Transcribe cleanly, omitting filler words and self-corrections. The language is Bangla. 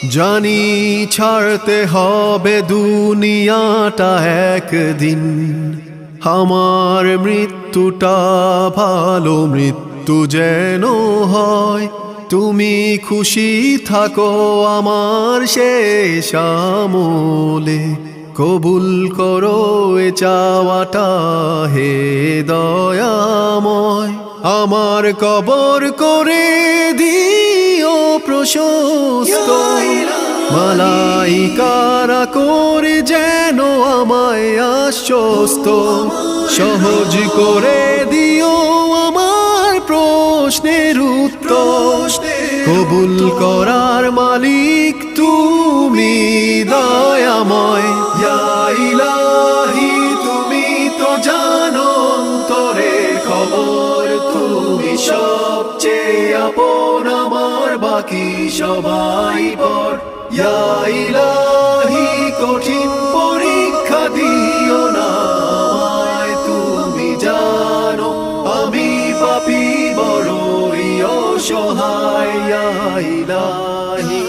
জানি ছাড়তে হবে দুনিয়াটা একদিন, আমার মৃত্যুটা ভালো মৃত্যু যেন হয়। তুমি খুশি থাকো আমার শেষ আমলে, কবুল করো এ চাওয়াটা হে দয়াময়। আমার কবর করে দিও প্রশস্ত, মালাইকারা করে যেন আমায় আশ্বস্ত। সহজ করে দিও আমার প্রশ্নের উত্তর, কবুল করার মালিক তুমি দয়াময়। ইয়া ইলাহি তুমি তো জানো অন্তরের খবর, তুমি সবচেয়ে আপন আমার বাকি সবাই পর। ইয়া ইলাহি কঠিন পরীক্ষা দিও না আমায়, তুমি জানো আমি পাপী বড়ই অসহায়। ইয়া ইলাহি